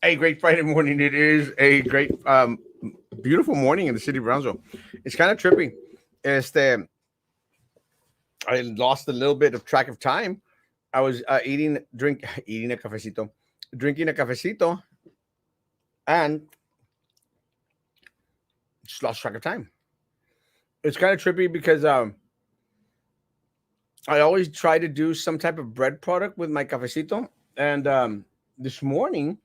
A great Friday morning. It is a great, beautiful morning in the city of Brownsville. It's kind of trippy. Este, I lost a little bit of track of time. I was eating a cafecito, drinking a cafecito, and just lost track of time. It's kind of trippy because I always try to do some type of bread product with my cafecito. And this morning,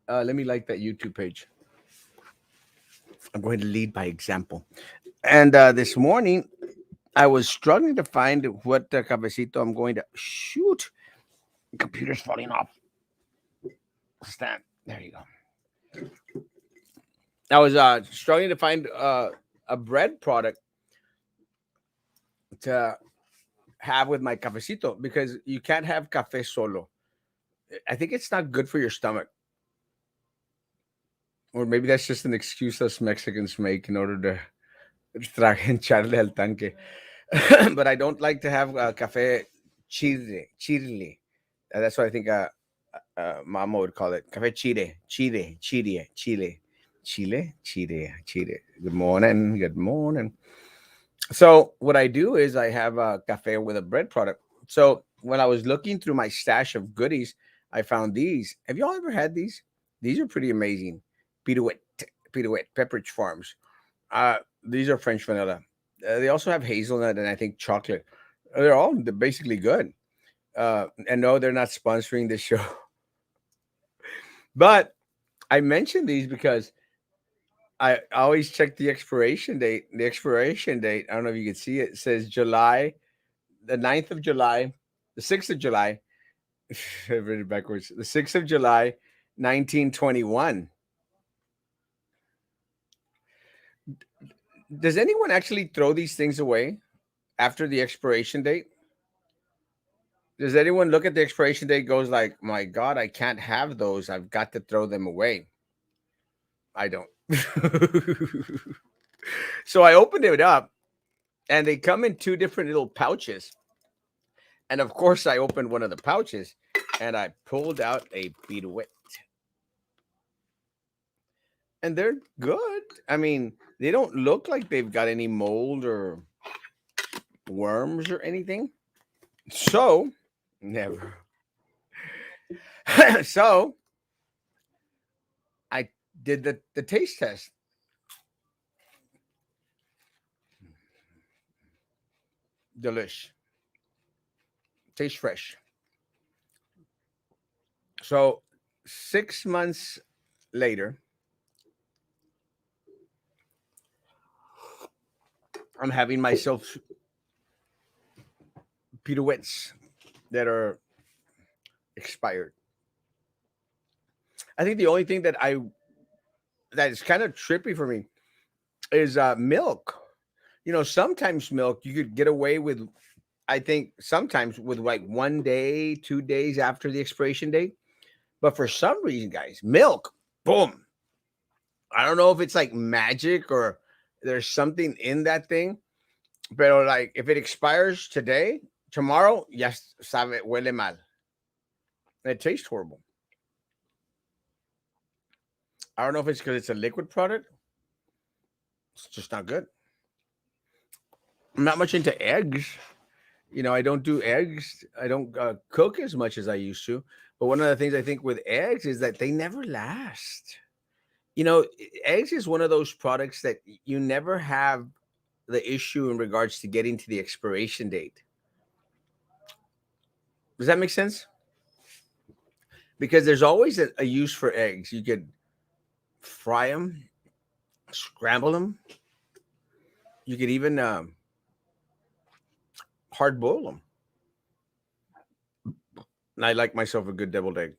let me like that YouTube page. I'm going to lead by example. And this morning, I was struggling to find what cafecito I'm going to shoot. The computer's falling off. Stand. There you go. I was struggling to find a bread product to have with my cafecito because you can't have cafe solo. I think it's not good for your stomach. Or maybe that's just an excuse us Mexicans make in order to echarle al tanque. But I don't like to have cafe chile. That's what I think Mama would call it. Cafe chile. Good morning. Good morning. So what I do is I have a cafe with a bread product. So when I was looking through my stash of goodies, I found these. Have y'all ever had these? These are pretty amazing. Pirouette, Pirouette, Pepperidge Farms. These are French vanilla. They also have hazelnut and I think chocolate. They're basically good. And no, they're not sponsoring this show. But I mentioned these because I always check the expiration date. The expiration date, I don't know if you can see it, it says July, the 9th of July, the 6th of July. I read it backwards. The 6th of July, 1921. Does anyone actually throw these things away after the expiration date? Does anyone look at the expiration date goes like, "My god, I can't have those. I've got to throw them away." I don't. So I opened it up and they come in two different little pouches. And of course I opened one of the pouches and I pulled out a pirouette. And they're good. I mean, they don't look like they've got any mold or worms or anything. So, never. So, I did the taste test. Delish. Tastes fresh. So, 6 months later, I'm having myself pirouettes that are expired. I think the only thing that is kind of trippy for me is milk. Sometimes milk you could get away with. I think sometimes with like 1 day, 2 days after the expiration date. But for some reason, guys, milk, boom. I don't know if it's like magic or there's something in that thing. But like if it expires today, tomorrow, yes, sabe huele mal. It tastes horrible. I don't know if it's because it's a liquid product. It's just not good. I'm not much into eggs. I don't do eggs. I don't cook as much as I used to. But one of the things I think with eggs is that they never last. Eggs is one of those products that you never have the issue in regards to getting to the expiration date. Does that make sense? Because there's always a use for eggs. You could fry them, scramble them. You could even hard boil them. And I like myself a good deviled egg.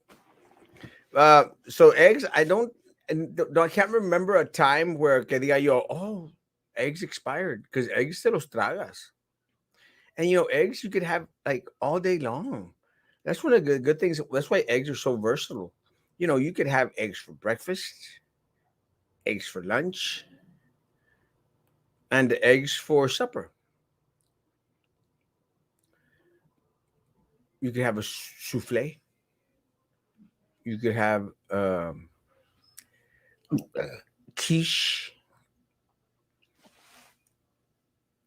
So eggs, I don't, and I can't remember a time where que diga yo, oh, eggs expired because eggs se los tragas. And eggs you could have like all day long. That's one of the good things. That's why eggs are so versatile. You could have eggs for breakfast, eggs for lunch, and eggs for supper. You could have a souffle. You could have quiche,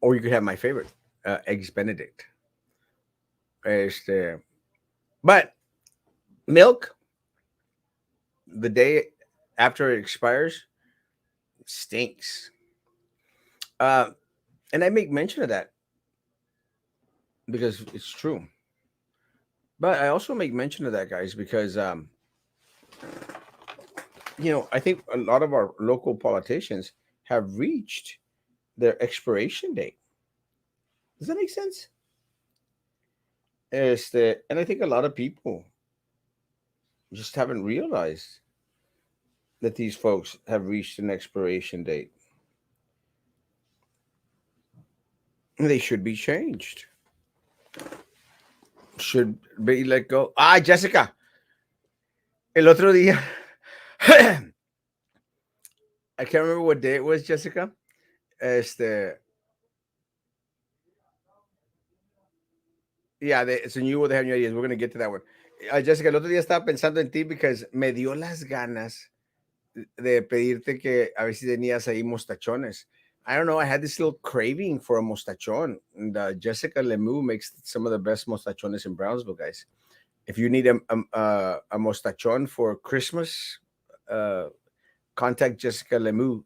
or you could have my favorite, eggs Benedict. Este, but milk, the day after it expires, stinks. Uh, and I make mention of that because it's true. But I also make mention of that, guys, because I think a lot of our local politicians have reached their expiration date. Does that make sense? And I think a lot of people just haven't realized that these folks have reached an expiration date. They should be changed. Should be let go. Ah, Jessica, el otro día, I can't remember what day it was, Jessica. Este, yeah, it's a new one. They have new ideas. We're gonna get to that one. Jessica, el otro día estaba pensando en ti because me dio las ganas de pedirte que a ver si tenías ahí mostachones. I don't know. I had this little craving for a mostachon. And Jessica Lemieux makes some of the best mostachones in Brownsville, guys. If you need a mostachon for Christmas, uh, contact Jessica Lemieux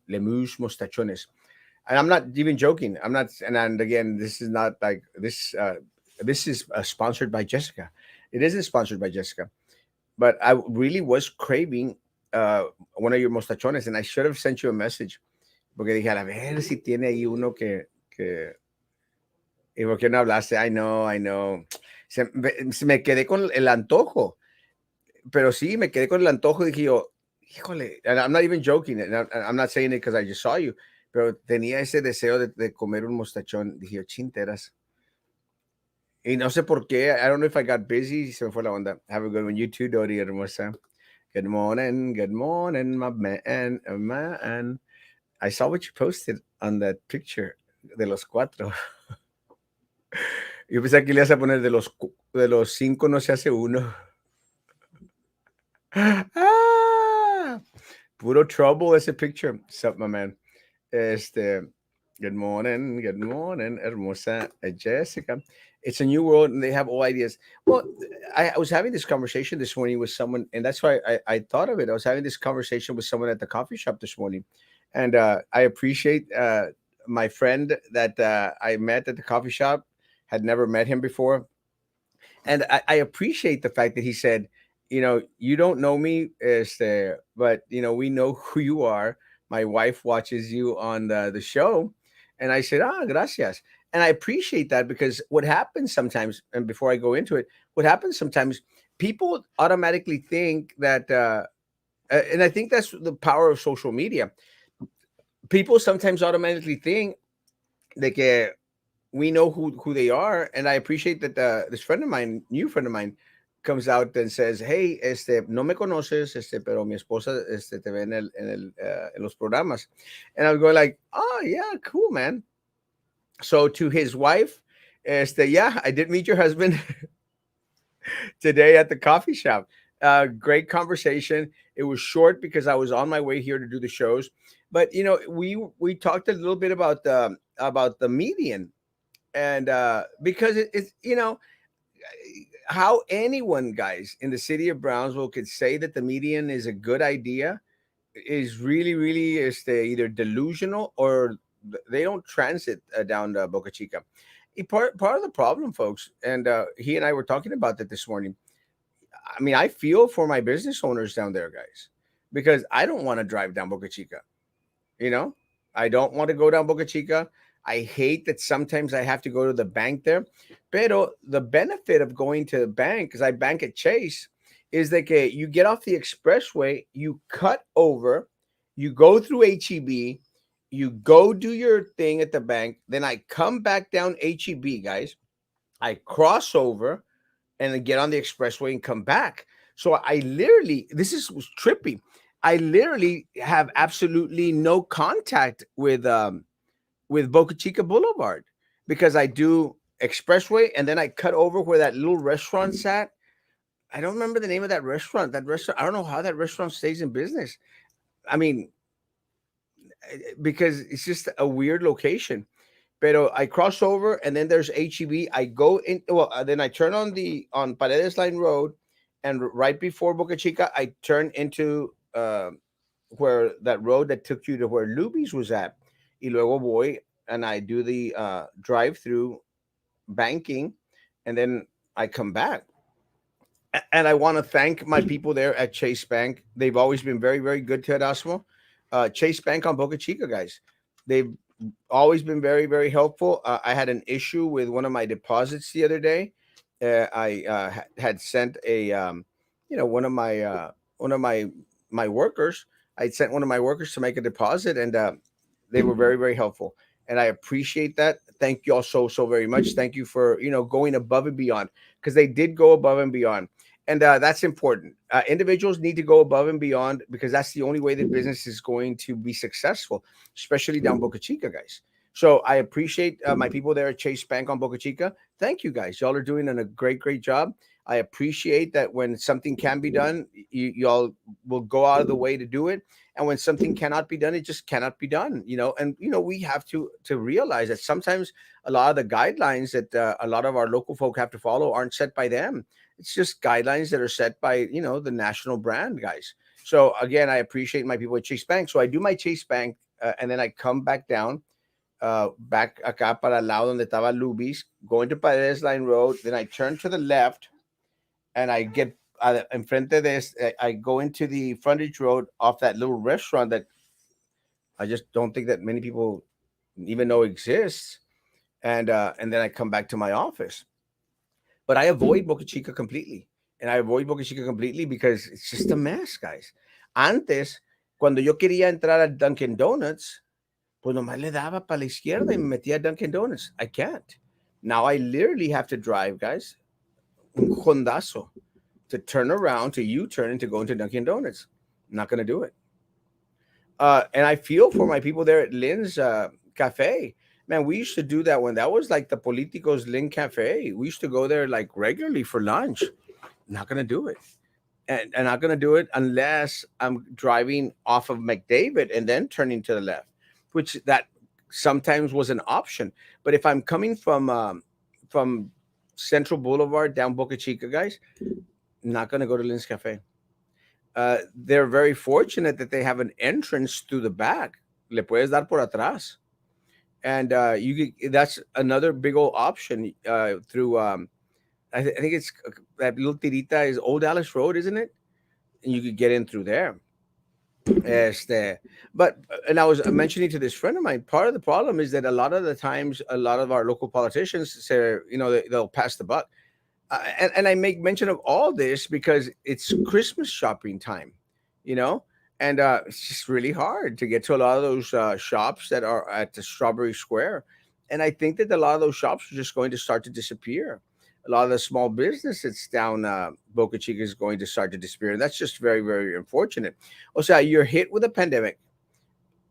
Mostachones. And I'm not even joking. I'm not. And again, this is not like this. This is sponsored by Jessica. It isn't sponsored by Jessica, but I really was craving one of your mostachones, and I should have sent you a message porque dije a ver si tiene ahí uno que y por qué no hablaste. I know. Se me quedé con el antojo, pero sí me quedé con el antojo. Dije yo, híjole, and I'm not even joking. And I'm not saying it because I just saw you, pero tenía ese deseo de comer un mostachón. Dije yo, chinteras. Y no sé por qué. I don't know if I got busy. Se me fue la onda. Have a good one. You too, Dori, hermosa. Good morning. Good morning, my man. Man. I saw what you posted on that picture de los cuatro. Yo pensé que le ibas a poner de los cinco no se hace uno. Ah, puro trouble ese picture. What's up, my man? Good morning, hermosa Jessica. It's a new world, and they have all ideas. Well, I was having this conversation this morning with someone, and that's why I thought of it. I was having this conversation with someone at the coffee shop this morning, and I appreciate my friend that I met at the coffee shop. Had never met him before, and I appreciate the fact that he said, you don't know me, but we know who you are. My wife watches you on the show, and I said, gracias. And I appreciate that because what happens sometimes, and before I go into it, what happens sometimes, people automatically think that, and I think that's the power of social media. People sometimes automatically think that we know who they are, and I appreciate that this friend of mine, new friend of mine, comes out and says, "Hey, no me conoces, pero mi esposa, te ve en los programas," and I'm going like, "Oh yeah, cool, man." So to his wife, yeah, I did meet your husband today at the coffee shop. Great conversation. It was short because I was on my way here to do the shows, but we talked a little bit about the median, and because it's how anyone, guys, in the city of Brownsville could say that the median is a good idea is really either delusional or they don't transit down to Boca Chica. Part of the problem, folks, and he and I were talking about that this morning. I mean, I feel for my business owners down there, guys, because I don't want to drive down Boca Chica. You know, I don't want to go down Boca Chica. I hate that sometimes I have to go to the bank there. Pero the benefit of going to the bank, because I bank at Chase, is that you get off the expressway, you cut over, you go through HEB, you go do your thing at the bank, then I come back down HEB, guys. I cross over and then get on the expressway and come back. So I literally, was trippy. I literally have absolutely no contact with Boca Chica Boulevard because I do expressway and then I cut over where that little restaurant's at. I don't remember the name of that restaurant. That restaurant, I don't know how that restaurant stays in business. I mean, because it's just a weird location. Pero I cross over, and then there's HEB. I go in. Well, then I turn on Paredes Line Road, and right before Boca Chica, I turn into where that road that took you to where Luby's was at. Y luego voy and I do the drive through banking, and then I come back. And I want to thank my people there at Chase Bank. They've always been very, very good to Erasmo. Chase Bank on Boca Chica, guys. They've always been very, very helpful. I had an issue with one of my deposits the other day. I had sent one of my workers. I sent one of my workers to make a deposit, and they were very, very helpful. And I appreciate that. Thank you all so, so very much. Thank you for going above and beyond, because they did go above and beyond, and that's important. Individuals need to go above and beyond, because that's the only way the business is going to be successful, especially down Boca Chica, guys. So I appreciate my people there at Chase Bank on Boca Chica. Thank you, guys. Y'all are doing a great, great job. I appreciate that when something can be done, y'all will go out of the way to do it. And when something cannot be done, it just cannot be done. And we have to realize that sometimes a lot of the guidelines that a lot of our local folk have to follow aren't set by them. It's just guidelines that are set by the national brand guys. So again, I appreciate my people at Chase Bank. So I do my Chase Bank, and then I come back down, back acá para el lado donde estaba Luby's, going to Paredes Line Road. Then I turn to the left, and I get enfrente de this. I go into the frontage road off that little restaurant that I just don't think that many people even know exists. And then I come back to my office. But I avoid Boca Chica completely. And I avoid Boca Chica completely because it's just a mess, guys. Antes, cuando yo quería entrar a Dunkin' Donuts, pues nomás le daba para la izquierda y me metía a Dunkin' Donuts. I can't. Now I literally have to drive, guys, un Hondazo, to turn around, to U-turn, and to go into Dunkin' Donuts. I'm not going to do it. And I feel for my people there at Lynn's Cafe. Man, we used to do that when that was like the Politicos Lynn Cafe. We used to go there like regularly for lunch. Not going to do it. And not going to do it unless I'm driving off of McDavid and then turning to the left, which that sometimes was an option. But if I'm coming from Central Boulevard down Boca Chica, guys, not going to go to Lynn's Cafe. They're very fortunate that they have an entrance through the back. Le puedes dar por atrás, and that's another big old option through. I think it's that little tirita is Old Dallas Road, isn't it? And you could get in through there. Este, but and I was mentioning to this friend of mine, part of the problem is that a lot of the times, a lot of our local politicians say, they'll pass the buck. And I make mention of all this because it's Christmas shopping time, you know, and it's just really hard to get to a lot of those shops that are at the Strawberry Square. And I think that a lot of those shops are just going to start to disappear. A lot of the small businesses down Boca Chica is going to start to disappear. And that's just very, very unfortunate. O sea, you're hit with a pandemic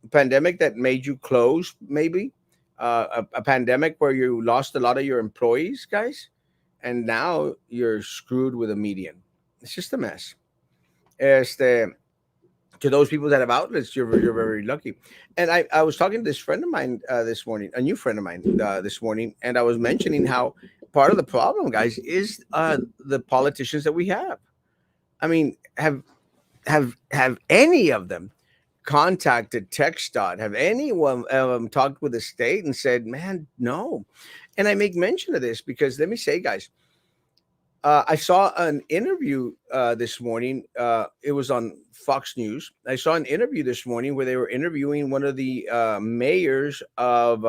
that made you close, maybe a pandemic where you lost a lot of your employees, guys, and now you're screwed with a median. It's just a mess. Este, to those people that have outlets, you're very lucky. And I was talking to this friend of mine this morning, a new friend of mine this morning, and I was mentioning how part of the problem, guys, is the politicians that we have. I mean, have any of them contacted TxDOT? Have anyone talked with the state and said, "Man, no"? And I make mention of this because let me say, guys, I saw an interview this morning. It was on Fox News. I saw an interview this morning where they were interviewing one of the mayors of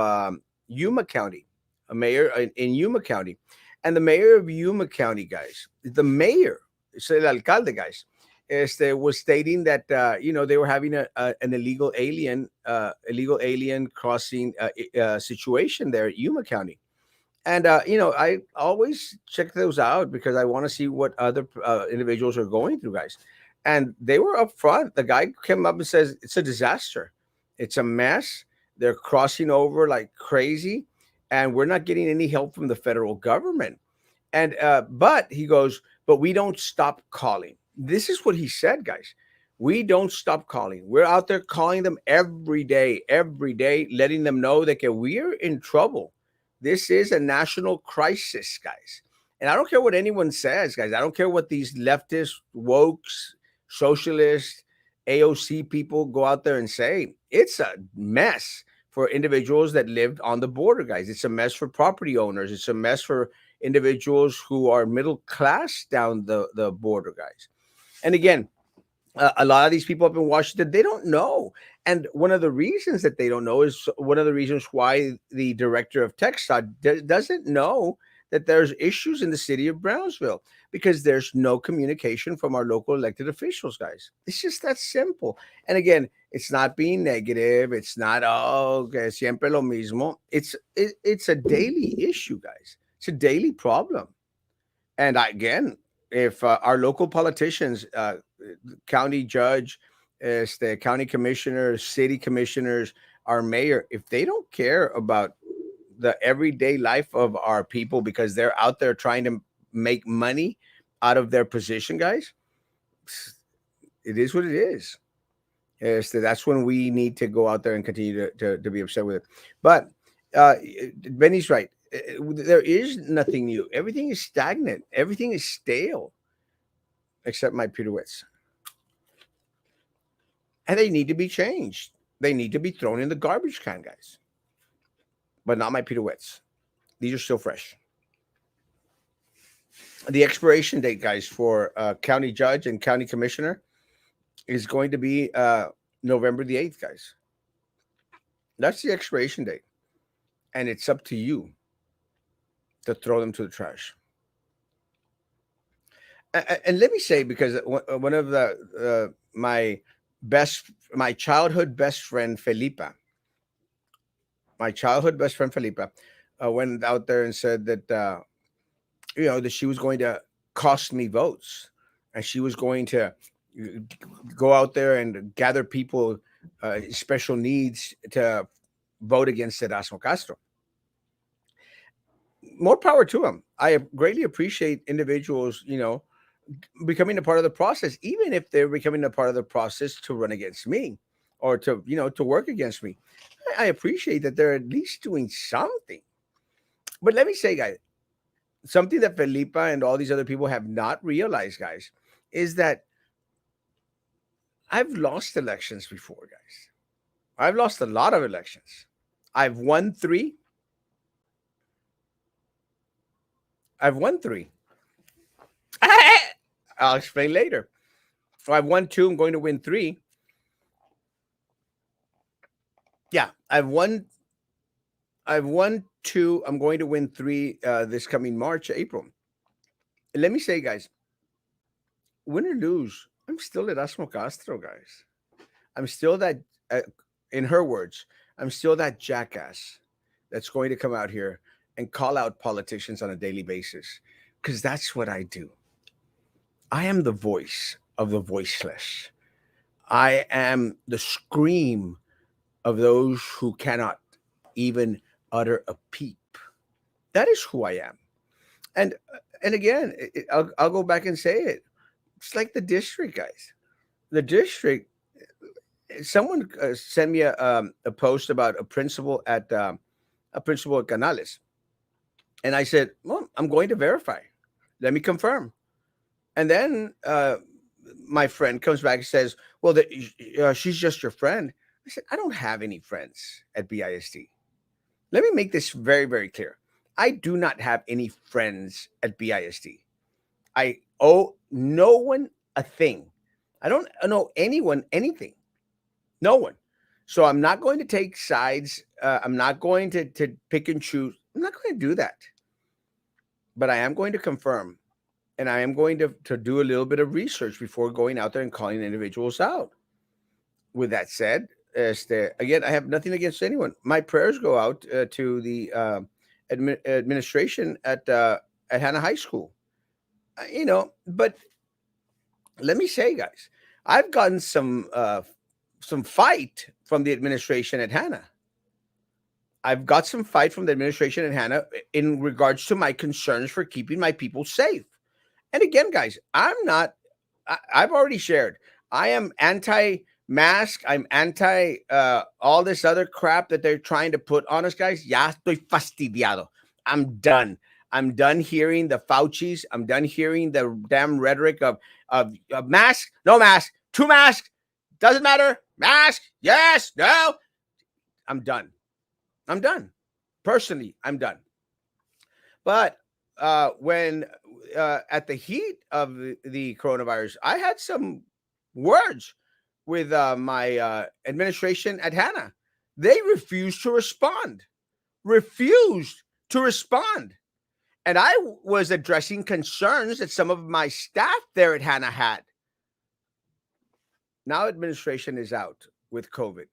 Yuma County, a mayor in Yuma County. And the mayor of Yuma County, guys, the mayor, it's el alcalde, guys, was stating that they were having an illegal alien crossing situation there at Yuma County. And I always check those out because I want to see what other individuals are going through, guys. And they were up front. The guy came up and says it's a disaster, it's a mess. They're crossing over like crazy, and we're not getting any help from the federal government. And but he goes, but we don't stop calling. This is what he said, guys. We don't stop calling. We're out there calling them every day, letting them know that we're in trouble. This is a national crisis, guys. And I don't care what anyone says, guys. I don't care what these leftist, wokes, socialists, AOC people go out there and say. It's a mess for individuals that lived on the border, guys. It's a mess for property owners. It's a mess for individuals who are middle class down the border, guys. And again, a lot of these people up in Washington, they don't know. And one of the reasons that they don't know is one of the reasons why the director of TxDOT doesn't know that there's issues in the city of Brownsville because there's no communication from our local elected officials, guys. It's just that simple. And again, it's not being negative. It's not, oh, que siempre lo mismo. It's a daily issue, guys. It's a daily problem. And again, if our local politicians, county judge, the county commissioners, city commissioners, our mayor, if they don't care about the everyday life of our people because they're out there trying to make money out of their position, guys, it is what it is. That's when we need to go out there and continue to be upset with it. But Benny's right. There is nothing new. Everything is stagnant. Everything is stale, except my pirouettes. And they need to be changed. They need to be thrown in the garbage can, guys. But not my pirouettes. These are still fresh. The expiration date, guys, for county judge and county commissioner is going to be November the 8th, guys. That's the expiration date. And it's up to you to throw them to the trash. And let me say, because one of my childhood best friend, Felipa, went out there and said that, that she was going to cost me votes, and she was going to go out there and gather people, special needs, to vote against Erasmo Castro. More power to them. I greatly appreciate individuals, becoming a part of the process, even if they're becoming a part of the process to run against me or to work against me. I appreciate that they're at least doing something. But let me say, guys, something that Felipa and all these other people have not realized, guys, is that I've lost elections before, guys. I've lost a lot of elections. I've won 3. I'll explain later. I've won 2. I'm going to win 3. Yeah, I've won 2. I'm going to win 3 this coming March, April. And let me say, guys, win or lose, I'm still Erasmo Castro, guys. I'm still that, in her words, I'm still that jackass that's going to come out here and call out politicians on a daily basis, because that's what I do. I am the voice of the voiceless. I am the scream of those who cannot even utter a peep. That is who I am. And again, I'll go back and say it. It's like the district, guys. The district. Someone sent me a post about a principal at Canales, and I said, "Well, I'm going to verify. Let me confirm." And then my friend comes back and says, "Well, she's just your friend." I said, "I don't have any friends at BISD. Let me make this very, very clear. I do not have any friends at BISD. I owe no one a thing. I don't know anyone anything. No one. So I'm not going to take sides. I'm not going to pick and choose. I'm not going to do that. But I am going to confirm, and I am going to do a little bit of research before going out there and calling individuals out. With that said, again, I have nothing against anyone. My prayers go out to the administration at Hannah High School. But let me say, guys, I've gotten some fight from the administration at Hannah. I've got some fight from the administration at Hannah in regards to my concerns for keeping my people safe. And again, guys, I've already shared. I am anti mask. I'm anti all this other crap that they're trying to put on us, guys. Ya estoy fastidiado. I'm done. I'm done hearing the Faucis. I'm done hearing the damn rhetoric of mask, no mask, two masks, doesn't matter. Mask, yes, no. I'm done. I'm done. Personally, I'm done. But when at the heat of the coronavirus, I had some words with my administration at Hannah. They refused to respond. Refused to respond. And I was addressing concerns that some of my staff there at Hannah had. Now administration is out with COVID.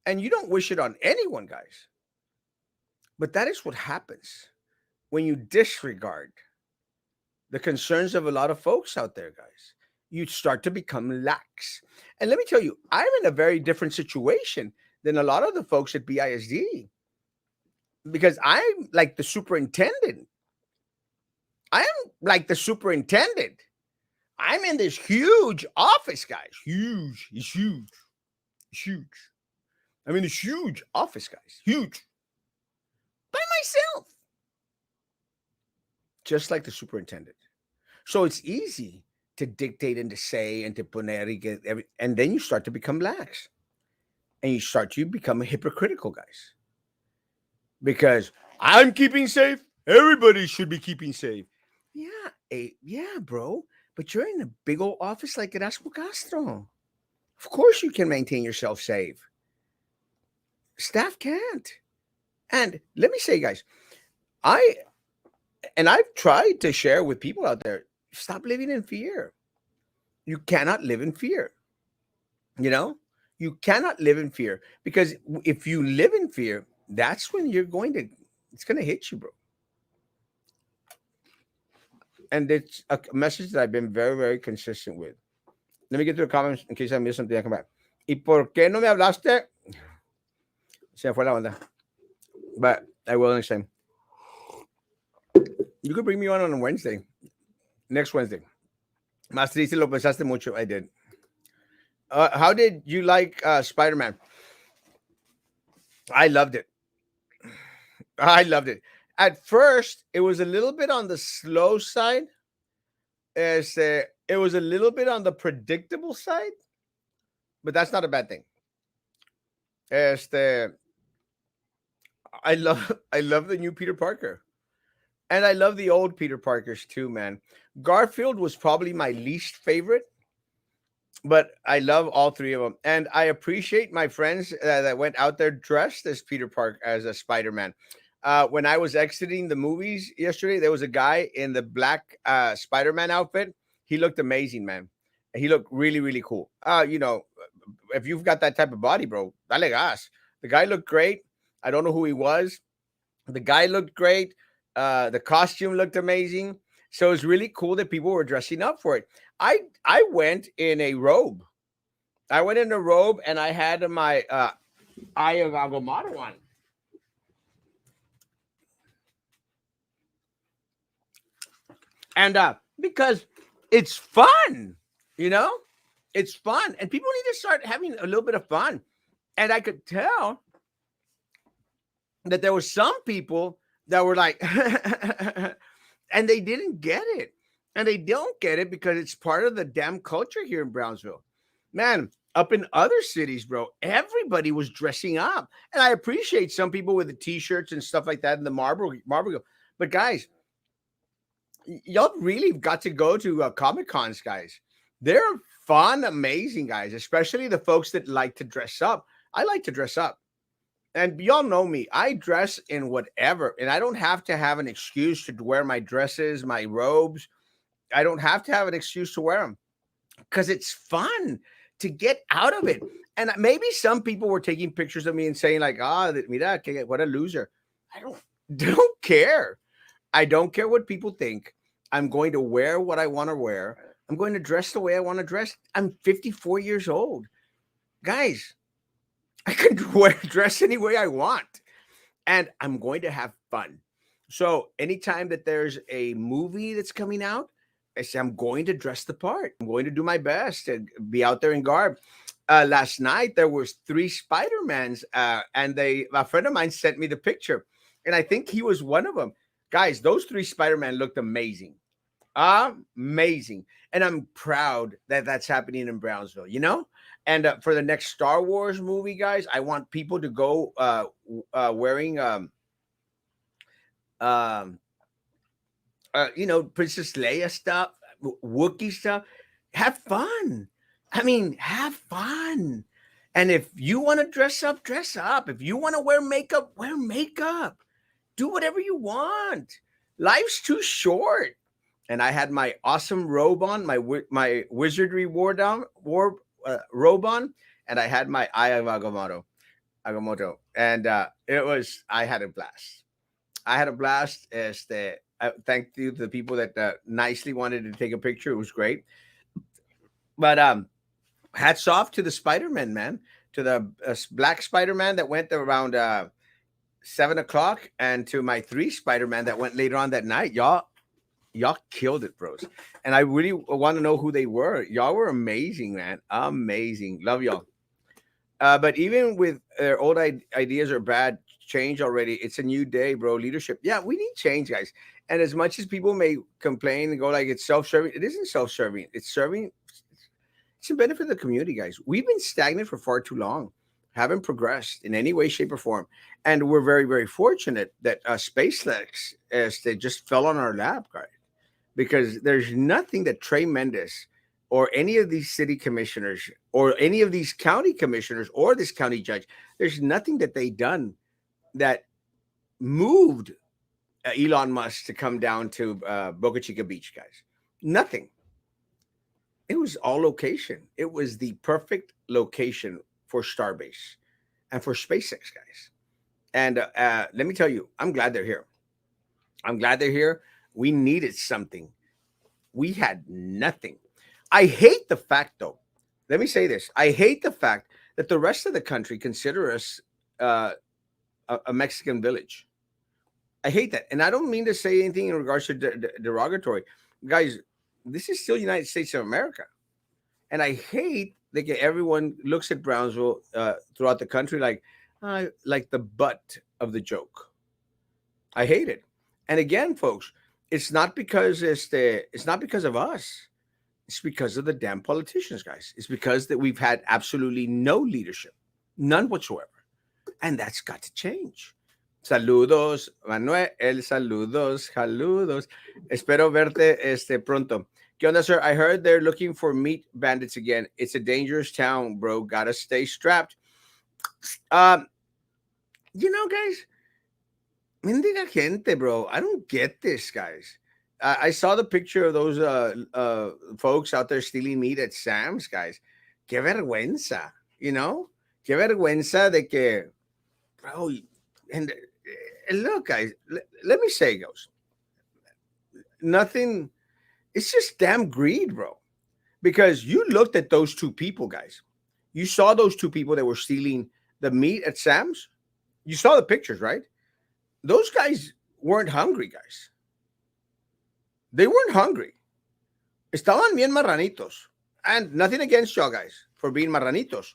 And you don't wish it on anyone, guys. But that is what happens when you disregard the concerns of a lot of folks out there, guys. You start to become lax. And let me tell you, I'm in a very different situation than a lot of the folks at BISD because I'm like the superintendent. I am like the superintendent. I'm in this huge office, guys. Huge. It's huge. It's huge. I'm in this huge office, guys. Huge. By myself. Just like the superintendent. So it's easy to dictate and to say and to poner y and then you start to become lax. And you become hypocritical, guys. Because I'm keeping safe. Everybody should be keeping safe. Yeah, bro. But you're in a big old office like Erasmo Castro. Of course you can maintain yourself safe. Staff can't. And let me say, guys, I've tried to share with people out there, stop living in fear. You cannot live in fear. You know, you cannot live in fear because if you live in fear, that's when it's going to hit you, bro. And it's a message that I've been very, very consistent with. Let me get to the comments in case I missed something. I come back. ¿Y por qué no me hablaste? Se me fue la onda. But I will next time. You could bring me on Wednesday. Next Wednesday. Más triste lo pensaste mucho. I did. How did you like Spider-Man? I loved it. I loved it. At first, it was a little bit on the slow side. It was a little bit on the predictable side, but that's not a bad thing. Este, I love the new Peter Parker. And I love the old Peter Parkers too, man. Garfield was probably my least favorite, but I love all three of them. And I appreciate my friends that went out there dressed as Peter Park as a Spider-Man. When I was exiting the movies yesterday, there was a guy in the black Spider-Man outfit. He looked amazing, man. He looked really, really cool. If you've got that type of body, bro, dale gas. The guy looked great. I don't know who he was. The guy looked great. The costume looked amazing. So it was really cool that people were dressing up for it. I went in a robe. I went in a robe and I had my Eye of Agamotto on. And because it's fun, you know, it's fun, and people need to start having a little bit of fun. And I could tell that there were some people that were like, and they didn't get it, and they don't get it because it's part of the damn culture here in Brownsville, man. Up in other cities, bro, everybody was dressing up, and I appreciate some people with the t-shirts and stuff like that in the Marlboro. But guys, y'all really got to go to Comic Cons, guys. They're fun, amazing, guys, especially the folks that like to dress up. I like to dress up. And y'all know me. I dress in whatever, and I don't have to have an excuse to wear my dresses, my robes. I don't have to have an excuse to wear them because it's fun to get out of it. And maybe some people were taking pictures of me and saying like, mira, what a loser. I don't care. I don't care what people think. I'm going to wear what I want to wear. I'm going to dress the way I want to dress. I'm 54 years old. Guys, I can dress any way I want. And I'm going to have fun. So anytime that there's a movie that's coming out, I said, I'm going to dress the part. I'm going to do my best and be out there in garb. Last night there was three Spider-Mans, and they a friend of mine sent me the picture, and I think he was one of them. Guys, those three Spider-Man looked amazing, amazing, and I'm proud that that's happening in Brownsville. And for the next Star Wars movie, guys, I want people to go wearing um, Princess Leia stuff, Wookiee stuff. Have fun. I mean, have fun. And if you want to dress up, dress up. If you want to wear makeup, wear makeup. Do whatever you want. Life's too short. And I had my awesome robe on, my wizardry robe on, and I had my Eye of Agamotto, and I had a blast. I had a blast. Thank you to the people that nicely wanted to take a picture. It was great. But hats off to the Spider-Man, man, to the black Spider-Man that went around 7 o'clock, and to my three Spider-Man that went later on that night. Y'all killed it, bros. And I really want to know who they were. Y'all were amazing, man. Amazing. Love y'all. But even with their old ideas or bad, change already. It's a new day, bro. Leadership. Yeah, we need change, guys. And as much as people may complain and go like it's self-serving, it isn't self-serving. It's a benefit of the community, guys. We've been stagnant for far too long, haven't progressed in any way, shape, or form. And we're very, very fortunate that SpaceX they just fell on our lap, guys, because there's nothing that Trey Mendez or any of these city commissioners or any of these county commissioners or this county judge, there's nothing that they done that moved Elon Musk to come down to Boca Chica Beach, guys. Nothing. It was all location. It was the perfect location for Starbase and for SpaceX, guys. And let me tell you, I'm glad they're here. I'm glad they're here. We needed something. We had nothing. I hate the fact, though. Let me say this. I hate the fact that the rest of the country consider us a Mexican village. I hate that. And I don't mean to say anything in regards to derogatory. Guys, this is still United States of America. And I hate that everyone looks at Brownsville throughout the country like the butt of the joke. I hate it. And again, folks, it's not because of us. It's because of the damn politicians, guys. It's because that we've had absolutely no leadership, none whatsoever, and that's got to change. Saludos, Manuel. Saludos. Espero verte pronto. ¿Qué onda, sir? I heard they're looking for meat bandits again. It's a dangerous town, bro. Gotta stay strapped. Um, guys, mendiga gente, bro. I don't get this, guys. I saw the picture of those folks out there stealing meat at Sam's, guys. Qué vergüenza, Qué vergüenza de que, bro. And look, guys, let me say, goes nothing. It's just damn greed, bro. Because you looked at those two people, guys. You saw those two people that were stealing the meat at Sam's. You saw the pictures, right? Those guys weren't hungry, guys. They weren't hungry. Estaban bien marranitos. And nothing against y'all guys for being marranitos.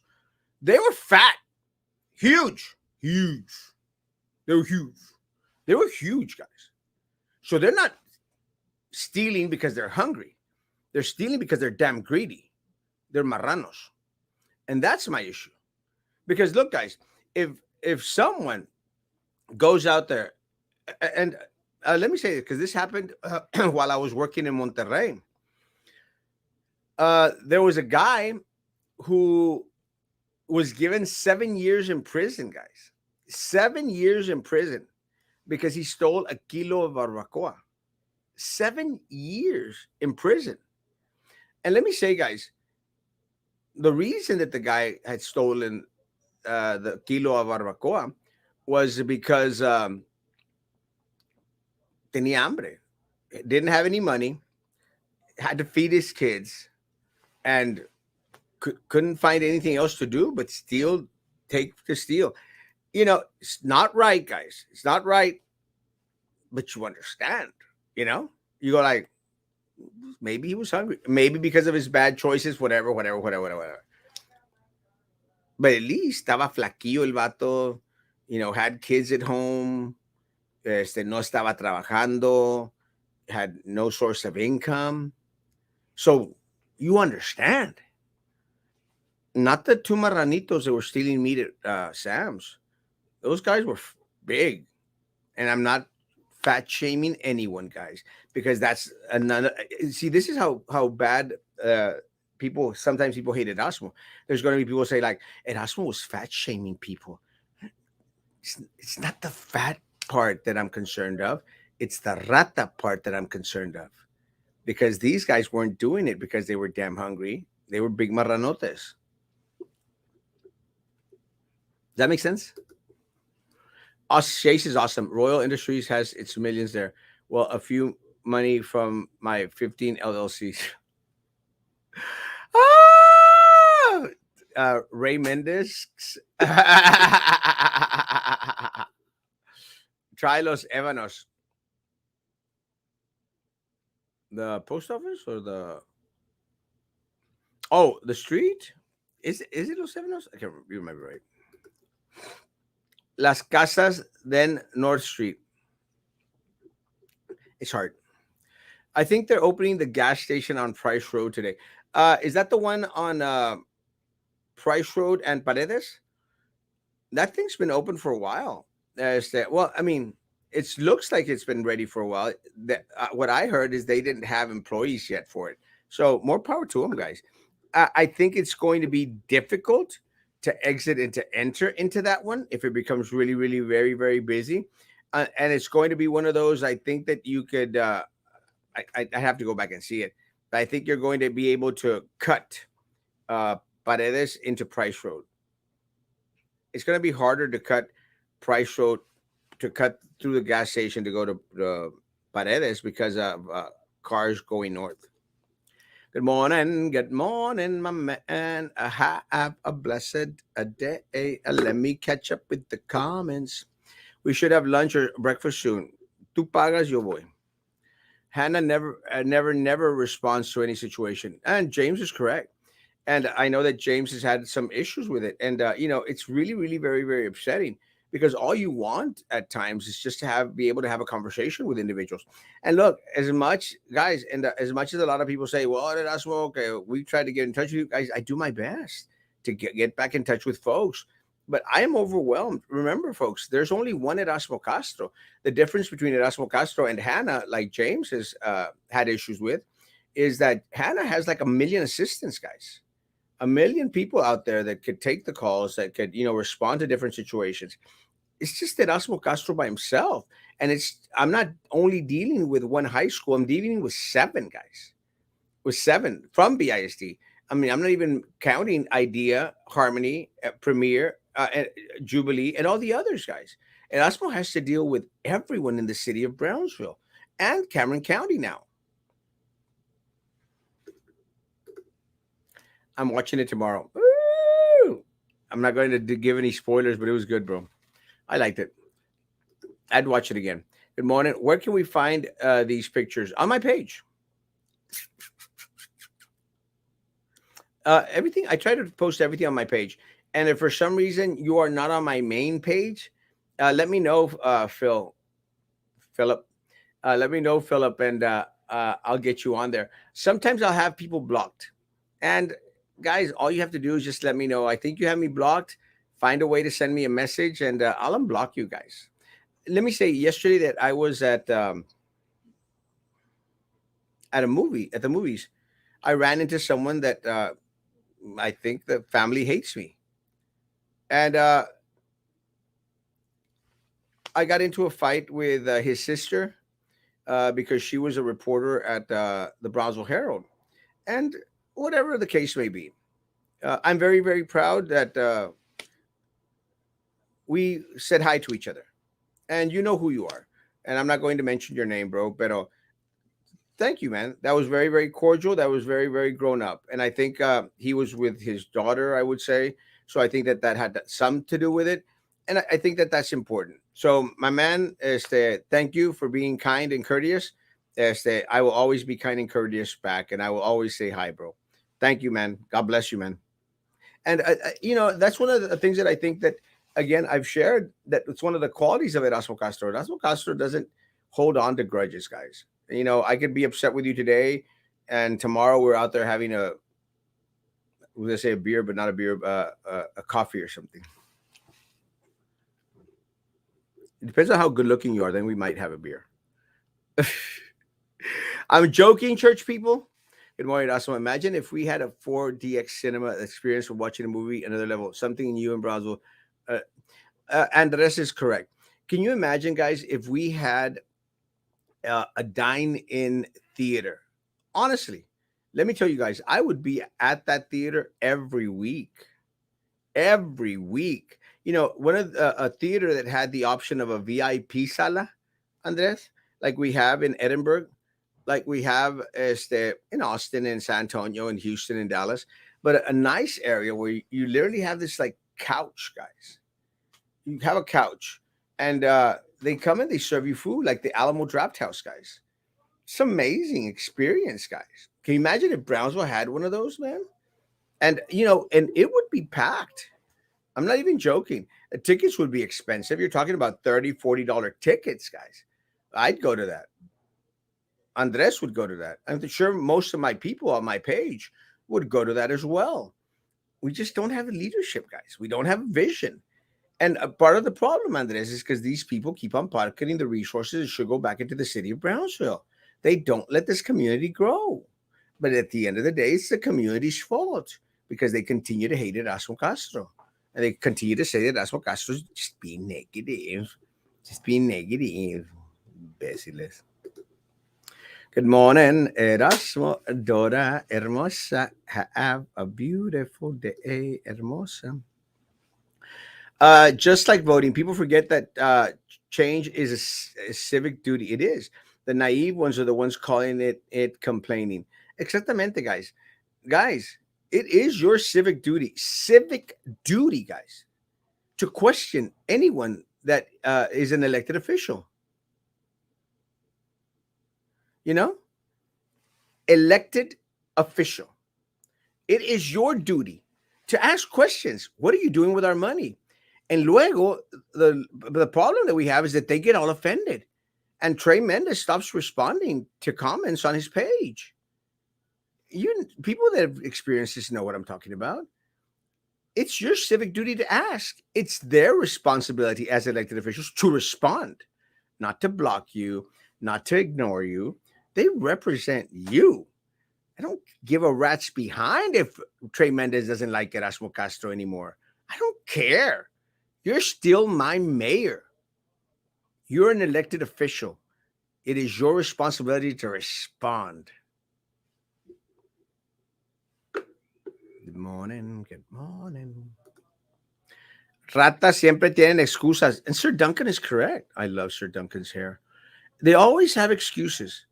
They were fat. Huge. Huge. They were huge. They were huge, guys. So they're not stealing because they're hungry. They're stealing because they're damn greedy. They're marranos. And that's my issue. Because look, guys, if someone goes out there, and let me say this, because this happened while I was working in Monterrey. There was a guy who was given 7 years in prison, guys. 7 years in prison because he stole a kilo of barbacoa. 7 years in prison. And let me say, guys, the reason that the guy had stolen the kilo of barbacoa was because tenía hambre, didn't have any money, had to feed his kids, and couldn't find anything else to do but steal. It's not right, guys. It's not right, but you understand. You go like, Maybe he was hungry. Maybe because of his bad choices, whatever, whatever, whatever, whatever, whatever. But at least estaba flaquillo el vato, had kids at home, no estaba trabajando, had no source of income. So you understand. Not the two marranitos that were stealing meat at Sam's. Those guys were big. And I'm not fat shaming anyone, guys, because that's another. See, this is how bad uh, people hate Erasmo. There's going to be people say like Erasmo was fat shaming people. It's not the fat part that I'm concerned of. It's the rata part that I'm concerned of because these guys weren't doing it because they were damn hungry. They were big marranotes. Does that make sense? Us Chase is awesome. Royal Industries has its millions there. Well, a few money from my 15 LLCs. Ah! Ray Mendez. Try Los Evanos. The post office or the the street? Is it Los Evanos? I can't remember right. Las Casas, then North Street. It's hard. I think they're opening the gas station on Price Road today. Is that the one on Price Road and Paredes? That thing's been open for a while. Well, I mean, it looks like it's been ready for a while. What I heard is they didn't have employees yet for it. So more power to them, guys. I think it's going to be difficult to exit and to enter into that one if it becomes really, really, very, very busy. And it's going to be one of those. I think that you could. I have to go back and see it. But I think you're going to be able to cut Paredes into Price Road. It's going to be harder to cut Price Road to cut through the gas station to go to Paredes because of cars going north. Good morning, my man. Have a blessed day. Let me catch up with the comments. We should have lunch or breakfast soon. Tu pagas, yo voy. Hannah never responds to any situation, and James is correct. And I know that James has had some issues with it, and it's really, really, very, very upsetting because all you want at times is just to be able to have a conversation with individuals. And look, as much guys, and as much as a lot of people say, "Well, that's well, okay," we try to get in touch with you guys. I do my best to get back in touch with folks. But I am overwhelmed. Remember, folks, there's only one Erasmo Castro. The difference between Erasmo Castro and Hannah, like James has had issues with, is that Hannah has like a million assistants, guys, a million people out there that could take the calls, that could, respond to different situations. It's just Erasmo Castro by himself. And I'm not only dealing with one high school, I'm dealing with seven guys, with seven from BISD. I mean, I'm not even counting Idea, Harmony, Premier, and Jubilee, and all the others, guys. Erasmo has to deal with everyone in the city of Brownsville and Cameron County now. I'm watching it tomorrow. Woo! I'm not going to give any spoilers, but it was good, bro. I liked it. I'd watch it again. Good morning. Where can we find these pictures? On my page. Everything. I try to post everything on my page. And if for some reason you are not on my main page, let me know, Philip. Let me know, Philip, and I'll get you on there. Sometimes I'll have people blocked. And guys, all you have to do is just let me know. I think you have me blocked. Find a way to send me a message, and I'll unblock you guys. Let me say, yesterday that I was at a movie at the movies, I ran into someone that I think the family hates me, and I got into a fight with his sister because she was a reporter at the Brownsville Herald, and whatever the case may be, I'm very, very proud that we said hi to each other, and you know who you are, and I'm not going to mention your name, bro, but thank you, man. That was very, very cordial. That was very, very grown up. And I think he was with his daughter, I would say. So I think that that had some to do with it. And I think that that's important. So, my man, thank you for being kind and courteous. I will always be kind and courteous back, and I will always say hi, bro. Thank you, man. God bless you, man. And that's one of the things that I think that, again, I've shared, that it's one of the qualities of Erasmo Castro. Erasmo Castro doesn't hold on to grudges, guys. I could be upset with you today, and tomorrow we're out there having we're gonna say a beer, but not a beer, a coffee or something. It depends on how good looking you are. Then we might have a beer. I'm joking, church people. Good morning, Erasmo. Imagine if we had a 4DX cinema experience for watching a movie, another level, something new in Brazil. Uh, and the rest is correct. Can you imagine, guys, if we had a dine-in theater? Honestly, let me tell you guys, I would be at that theater every week. Every week. One of a theater that had the option of a VIP sala, Andres, like we have in Edinburgh, like we have in Austin and San Antonio and Houston and Dallas, but a nice area where you literally have this like couch, guys. You have a couch, and they come and they serve you food like the Alamo Draft House, guys. It's amazing experience, guys. Can you imagine if Brownsville had one of those, man? And and it would be packed. I'm not even joking. The tickets would be expensive. You're talking about $30, $40 tickets, guys. I'd go to that. Andres would go to that. I'm sure most of my people on my page would go to that as well. We just don't have the leadership, guys. We don't have vision. And a part of the problem, Andres, is because these people keep on pocketing the resources that should go back into the city of Brownsville. They don't let this community grow. But at the end of the day, it's the community's fault because they continue to hate Erasmo Castro. And they continue to say that Erasmo Castro is just being negative. Just being negative. Imbéciles. Good morning, Erasmo, Dora, Hermosa. Have a beautiful day, Hermosa. Just like voting, people forget that change is a civic duty. It is. The naive ones are the ones calling it complaining. Exactamente, guys. Guys, it is your civic duty, guys, to question anyone that is an elected official. You know, elected official. It is your duty to ask questions. What are you doing with our money? And luego, the problem that we have is that they get all offended. And Trey Mendez stops responding to comments on his page. People that have experienced this know what I'm talking about. It's your civic duty to ask. It's their responsibility as elected officials to respond, not to block you, not to ignore you. They represent you. I don't give a rat's behind if Trey Mendez doesn't like Erasmo Castro anymore. I don't care. You're still my mayor. You're an elected official. It is your responsibility to respond. Good morning. Good morning. Ratas siempre tienen excusas. And Sir Duncan is correct. I love Sir Duncan's hair. They always have excuses.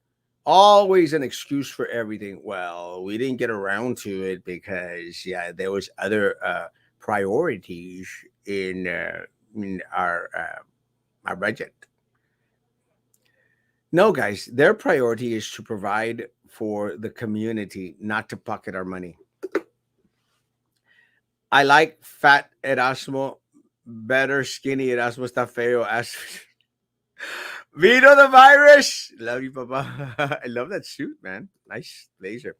Always an excuse for everything. Well, we didn't get around to it because, yeah, there was other priorities in our budget. No, guys, their priority is to provide for the community, not to pocket our money. I like fat Erasmo better. Skinny Erasmo está feo. Vito the virus. Love you, Papa. I love that suit, man. Nice blazer.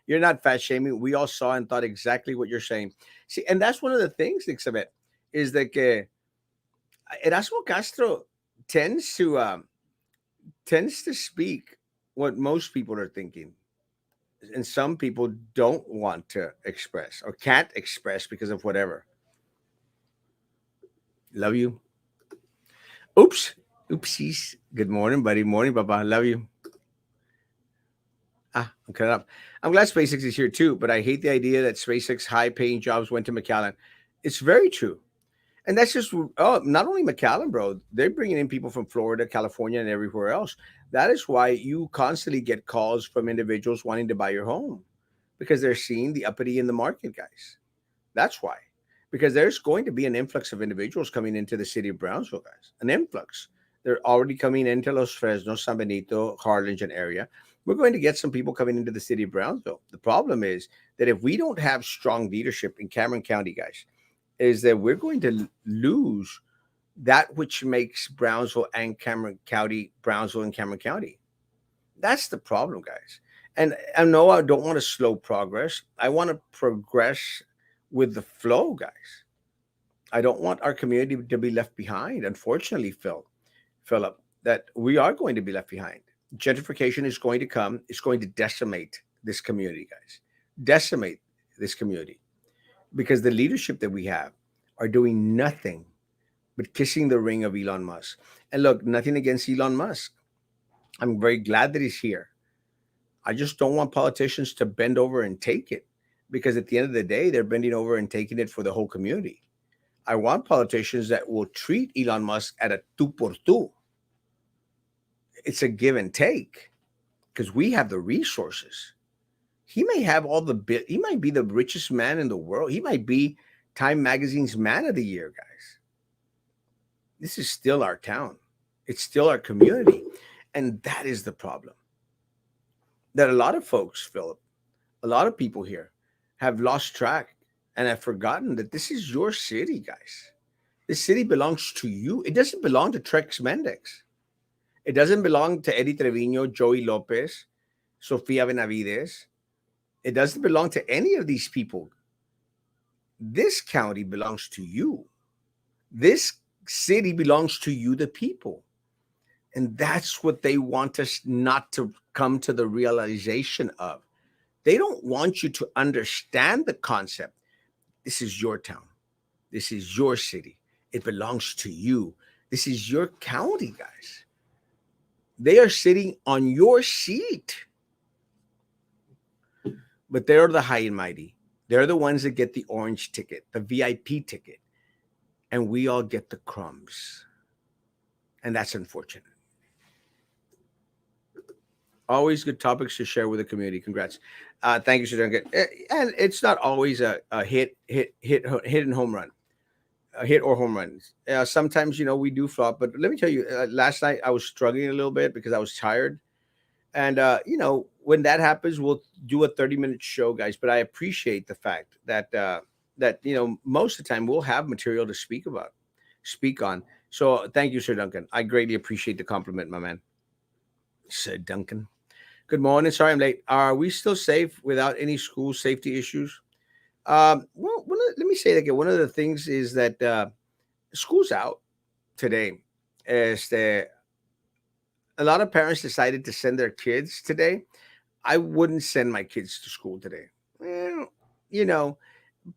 You're not fat shaming. We all saw and thought exactly what you're saying. See, and that's one of the things, Ixabet, is that Erasmo Castro tends to speak what most people are thinking, and some people don't want to express or can't express because of whatever. Love you. Oops. Oopsies. Good morning, buddy. Morning, Papa. Love you. I'm cut up. I'm glad SpaceX is here too, but I hate the idea that SpaceX high paying jobs went to McAllen. It's very true. And that's just, not only McAllen, bro. They're bringing in people from Florida, California, and everywhere else. That is why you constantly get calls from individuals wanting to buy your home because they're seeing the uppity in the market, guys. That's why. Because there's going to be an influx of individuals coming into the city of Brownsville, guys. An influx. They're already coming into Los Fresnos, San Benito, Harlingen area. We're going to get some people coming into the city of Brownsville. The problem is that if we don't have strong leadership in Cameron County, guys, is that we're going to lose that which makes Brownsville and Cameron County Brownsville and Cameron County. That's the problem, guys. And I know I don't want to slow progress. I want to progress with the flow, guys. I don't want our community to be left behind. Unfortunately, Philip, that we are going to be left behind. Gentrification is going to come. It's going to decimate this community, guys. Decimate this community because the leadership that we have are doing nothing but kissing the ring of Elon Musk. And look, nothing against Elon Musk. I'm very glad that he's here. I just don't want politicians to bend over and take it because at the end of the day, they're bending over and taking it for the whole community. I want politicians that will treat Elon Musk at a two por two. It's a give and take because we have the resources. He may have all the bit. He might be the richest man in the world. He might be Time Magazine's Man of the Year, guys. This is still our town. It's still our community. And that is the problem. That a lot of folks, Philip, a lot of people here have lost track and have forgotten that this is your city, guys. This city belongs to you. It doesn't belong to Trex Mendex. It doesn't belong to Eddie Trevino, Joey Lopez, Sofia Benavides. It doesn't belong to any of these people. This county belongs to you. This city belongs to you, the people. And that's what they want us not to come to the realization of. They don't want you to understand the concept. This is your town. This is your city. It belongs to you. This is your county, guys. They are sitting on your seat. But they're the high and mighty. They're the ones that get the orange ticket, the VIP ticket. And we all get the crumbs. And that's unfortunate. Always good topics to share with the community. Congrats. Thank you, Sir Duncan. And it's not always a hit and home run, a hit or home runs. Sometimes, we do flop. But let me tell you, last night I was struggling a little bit because I was tired. And, when that happens, we'll do a 30-minute show, guys. But I appreciate the fact that most of the time we'll have material to speak on. So thank you, Sir Duncan. I greatly appreciate the compliment, my man. Sir Duncan. Good morning. Sorry I'm late. Are we still safe without any school safety issues? Let me say that again. One of the things is that school's out today. Este, a lot of parents decided to send their kids today. I wouldn't send my kids to school today. Well, you know,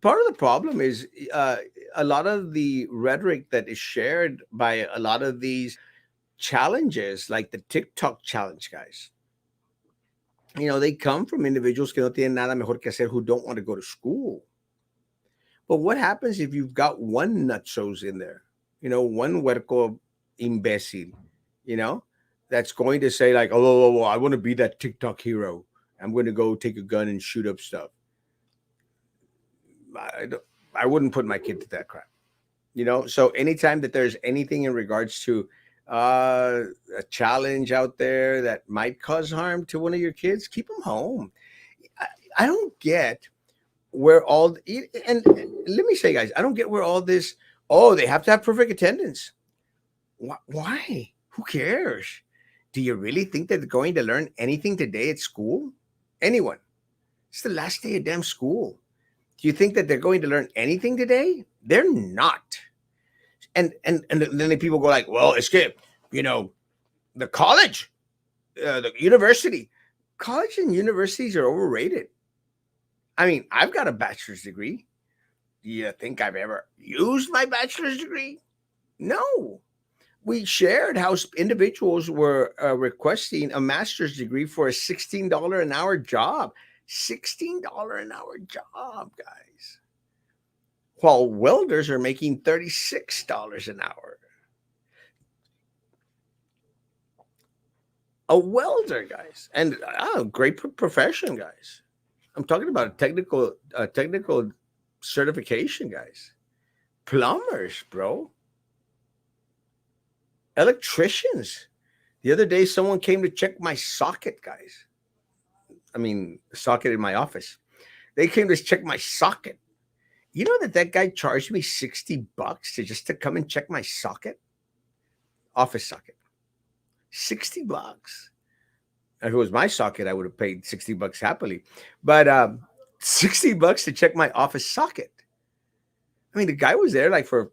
part of the problem is a lot of the rhetoric that is shared by a lot of these challenges, like the TikTok challenge, guys. They come from individuals que no tienen nada mejor que hacer who don't want to go to school. But what happens if you've got one nutsos in there? One huerco imbecile, you know, that's going to say like, oh, I want to be that TikTok hero. I'm going to go take a gun and shoot up stuff. I, don't- I wouldn't put my kid to that crap. So anytime that there's anything in regards to a challenge out there that might cause harm to one of your kids, keep them home. I, I don't get where and let me say, guys, I don't get where all this. Oh, they have to have perfect attendance. Why? Who cares? Do you really think that they're going to learn anything today at school? Anyone? It's the last day of damn school. Do you think that they're going to learn anything today? They're not. And then the people go like, well, escape. The college, the university, college and universities are overrated. I mean, I've got a bachelor's degree. Do you think I've ever used my bachelor's degree? No. We shared how individuals were requesting a master's degree for a $16 an hour job. $16 an hour job, guys. While welders are making $36 an hour. A welder, guys, and great profession, guys. I'm talking about a technical certification, guys. Plumbers, bro. Electricians. The other day, someone came to check my socket, guys. I mean, socket in my office. They came to check my socket. You know that that guy charged me $60 to just to come and check my socket, office socket. $60. If it was my socket, I would have paid $60 happily. But $60 to check my office socket. I mean, the guy was there like for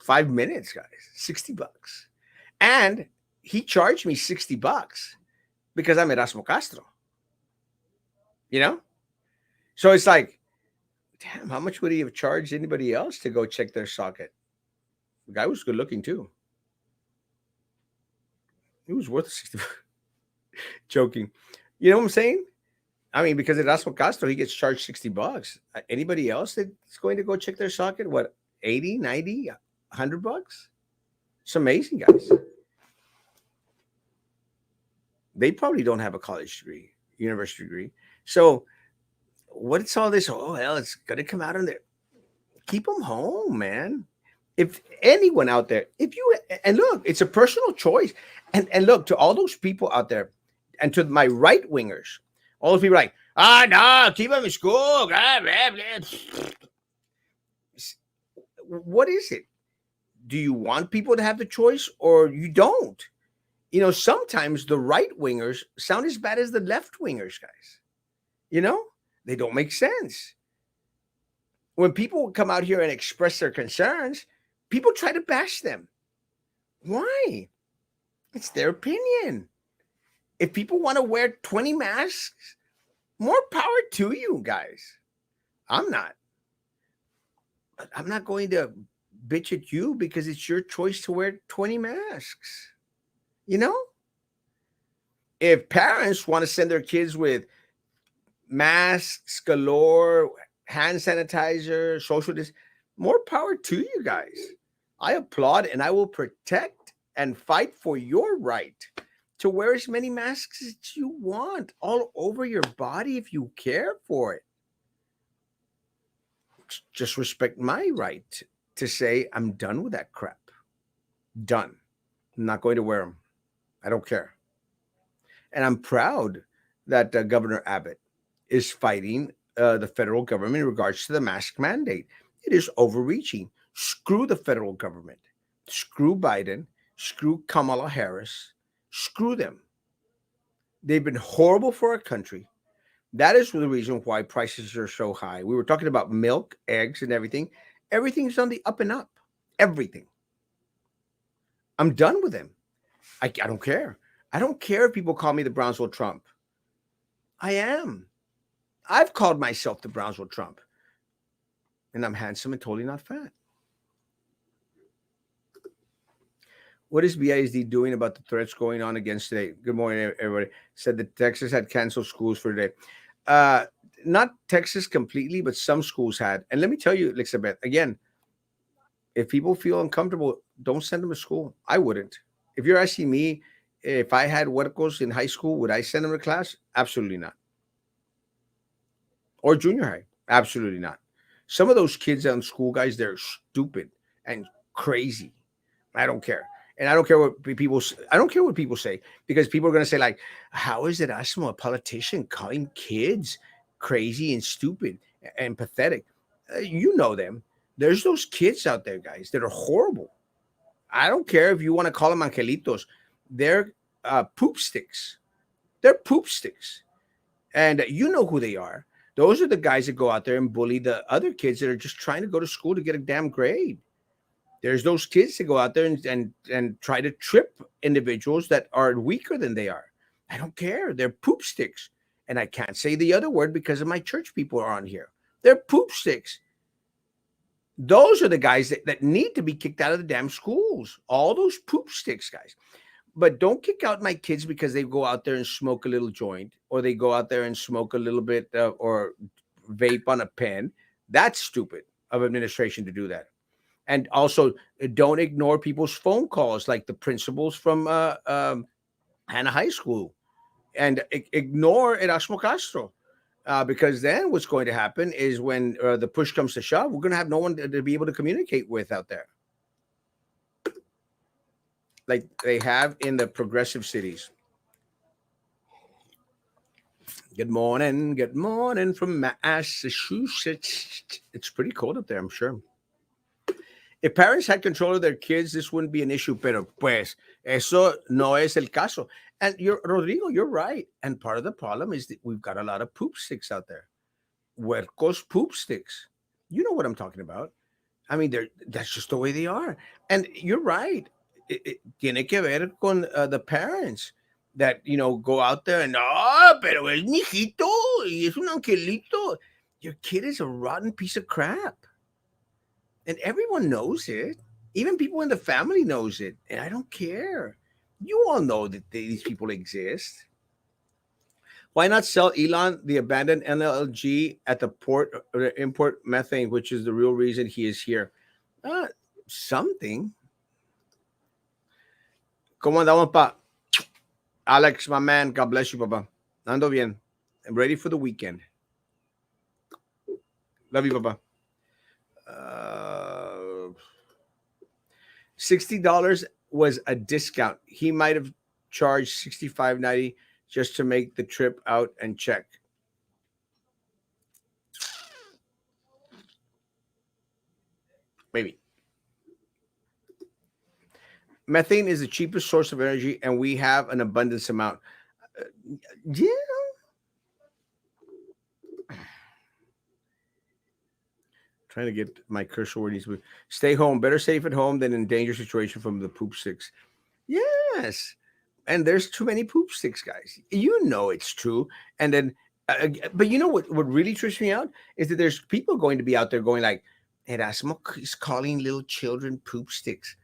5 minutes, guys. $60, and he charged me $60 because I'm Erasmo Castro. You know, so it's like, damn, how much would he have charged anybody else to go check their socket? The guy was good looking too. It was worth 60. Joking. You know what I'm saying? I mean, because Erasmo Castro, he gets charged $60. Anybody else that's going to go check their socket, what, 80, 90, $100? It's amazing, guys. They probably don't have a college degree, university degree. So what's all this? Oh, hell, it's going to come out on there. Keep them home, man. If anyone out there, if you, and look, it's a personal choice. And look, to all those people out there, and to my right wingers, all those people are like, no, keep them in school. Blah, blah, blah. What is it? Do you want people to have the choice or you don't? You know, sometimes the right wingers sound as bad as the left wingers, guys. You know, they don't make sense. When people come out here and express their concerns, people try to bash them. Why? It's their opinion. If people want to wear 20 masks, more power to you guys. I'm not. I'm not going to bitch at you because it's your choice to wear 20 masks. You know? If parents want to send their kids with masks galore, hand sanitizer, social distance, more power to you guys. I applaud and I will protect and fight for your right to wear as many masks as you want all over your body if you care for it. Just respect my right to say I'm done with that crap. Done. I'm not going to wear them. I don't care. And I'm proud that Governor Abbott is fighting the federal government in regards to the mask mandate. It is overreaching. Screw the federal government. Screw Biden. Screw Kamala Harris. Screw them. They've been horrible for our country. That is the reason why prices are so high. We were talking about milk, eggs, and everything. Everything's on the up and up. Everything. I'm done with them. I don't care. I don't care if people call me the Brownsville Trump. I am. I've called myself the Brownsville Trump. And I'm handsome and totally not fat. What is BISD doing about the threats going on against today? Good morning, everybody. Said that Texas had canceled schools for today. Not Texas completely, but some schools had. And let me tell you, Elizabeth, again, if people feel uncomfortable, don't send them to school. I wouldn't. If you're asking me if I had huercos in high school, would I send them to class? Absolutely not. Or junior high? Absolutely not. Some of those kids in school, guys, they're stupid and crazy. I don't care. And I don't care what people. I don't care what people say because people are going to say like, "How is it Erasmo, a politician, calling kids crazy and stupid and pathetic?" You know them. There's those kids out there, guys, that are horrible. I don't care if you want to call them angelitos. They're poop sticks. They're poop sticks, and you know who they are. Those are the guys that go out there and bully the other kids that are just trying to go to school to get a damn grade. There's those kids that go out there and try to trip individuals that are weaker than they are. I don't care. They're poop sticks. And I can't say the other word because of my church people are on here. They're poop sticks. Those are the guys that need to be kicked out of the damn schools. All those poop sticks, guys. But don't kick out my kids because they go out there and smoke a little joint or they go out there and smoke a little bit or vape on a pen. That's stupid of administration to do that. And also, don't ignore people's phone calls, like the principals from Hannah High School, and ignore Erasmo Castro, because then what's going to happen is when the push comes to shove, we're going to have no one to be able to communicate with out there. like they have in the progressive cities. Good morning from Massachusetts. It's pretty cold up there, I'm sure. If parents had control of their kids, this wouldn't be an issue, pero pues, eso no es el caso. And you're, Rodrigo, you're right. And part of the problem is that we've got a lot of poop sticks out there. Huercos poop sticks. You know what I'm talking about. I mean, that's just the way they are. And you're right. Tiene que ver con the parents that, go out there and, pero es mi hijito y es un angelito. Your kid is a rotten piece of crap. And everyone knows it. Even people in the family knows it. And I don't care. You all know that these people exist. Why not sell Elon the abandoned NLG at the port, import methane, which is the real reason he is here? Uh, Something. ¿Cómo andamos, pa? Alex, my man, God bless you, papa. Ando bien. I'm ready for the weekend. Love you, papa. $60 was a discount. He might have charged $65.90 just to make the trip out and check. Maybe. Methane is the cheapest source of energy, and we have an abundance amount. Yeah. Trying to get my cursor where it needs to be. Stay home. Better safe at home than in danger situation from the poop sticks. Yes. And there's too many poop sticks, guys. You know it's true. And then, but you know what really trips me out is that there's people going to be out there going like, Erasmo is calling little children poop sticks.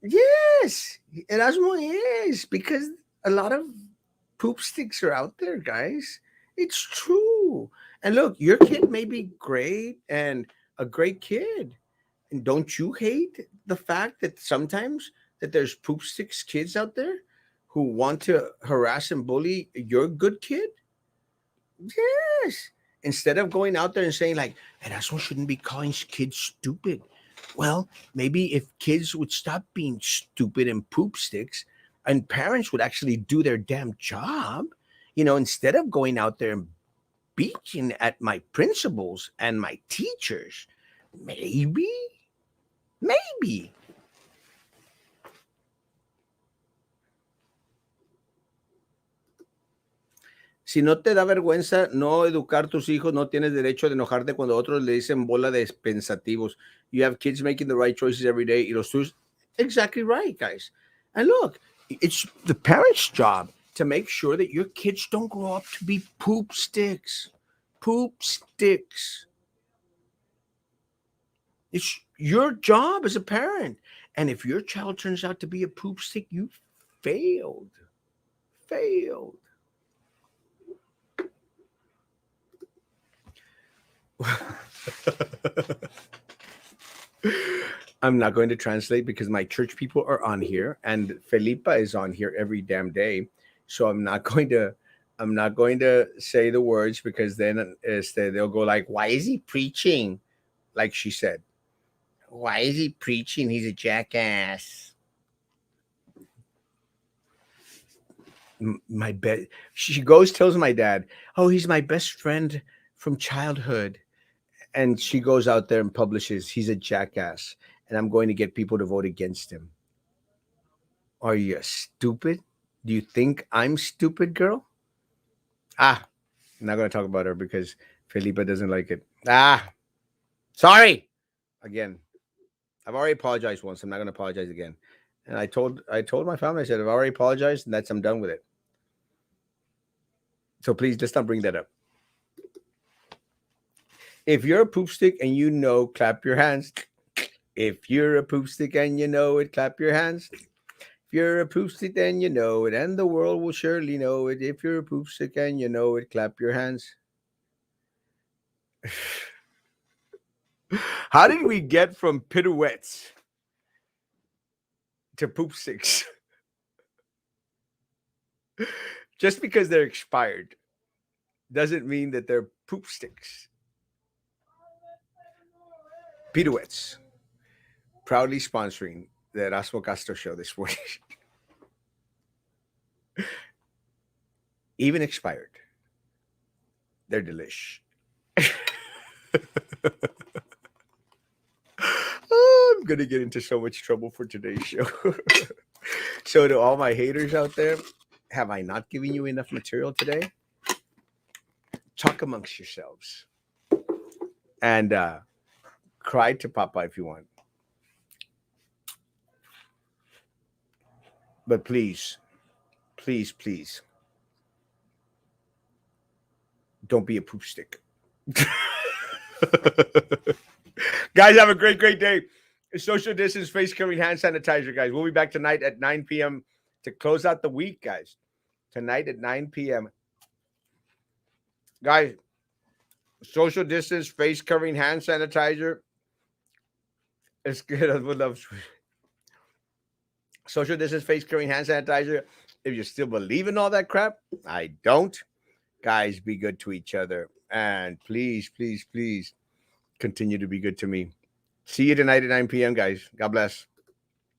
Yes, Erasmo is because a lot of poop sticks are out there, guys. It's true. And look, your kid may be great and a great kid. And don't you hate the fact that sometimes that there's poop sticks kids out there who want to harass and bully your good kid? Yes. Instead of going out there and saying like, Erasmo shouldn't be calling kids stupid. Well, maybe if kids would stop being stupid and poop sticks and parents would actually do their damn job, instead of going out there and beating at my principals and my teachers, maybe, maybe. Si no te da vergüenza no educar tus hijos, no tienes derecho de enojarte cuando otros le dicen bola de pensativos. You have kids making the right choices every day. Y los tuyos, exactly right, guys. And look, it's the parents' job to make sure that your kids don't grow up to be poop sticks. Poop sticks. It's your job as a parent. And if your child turns out to be a poop stick, you failed. Failed. I'm not going to translate because my church people are on here and Felipa is on here every damn day. So I'm not going to say the words because then they'll go like, why is he preaching? Like she said. Why is he preaching? He's a jackass. My best. She goes tells my dad, "Oh, he's my best friend from childhood." And she goes out there and publishes, "He's a jackass." And I'm going to get people to vote against him. Are you stupid? Do you think I'm stupid, girl? I'm not going to talk about her because Felipa doesn't like it. Sorry. Again, I've already apologized once. I'm not going to apologize again. And I told my family, I said, I've already apologized and I'm done with it. So please, let's not bring that up. If you're a poop stick and you know, clap your hands. If you're a poop stick and you know it, clap your hands. If you're a poop stick, then you know it, and the world will surely know it. If you're a poop stick and you know it, clap your hands. How did we get from pirouettes to poop sticks? Just because they're expired doesn't mean that they're poop sticks. Pirouettes, proudly sponsoring the Erasmo Castro show this morning. Even expired. They're delish. Oh, I'm gonna get into so much trouble for today's show. So to all my haters out there, have I not given you enough material today? Talk amongst yourselves. And cry to Papa if you want. But please, please, please, don't be a poop stick. Guys, have a great, great day. Social distance, face covering, hand sanitizer, guys. We'll be back tonight at 9 p.m. to close out the week, guys. Tonight at 9 p.m. Guys, social distance, face covering, hand sanitizer. It's good as we love. Social distance, face covering, hand sanitizer. If you still believe in all that crap, I don't. Guys, be good to each other. And please, please, please continue to be good to me. See you tonight at 9 p.m., guys. God bless.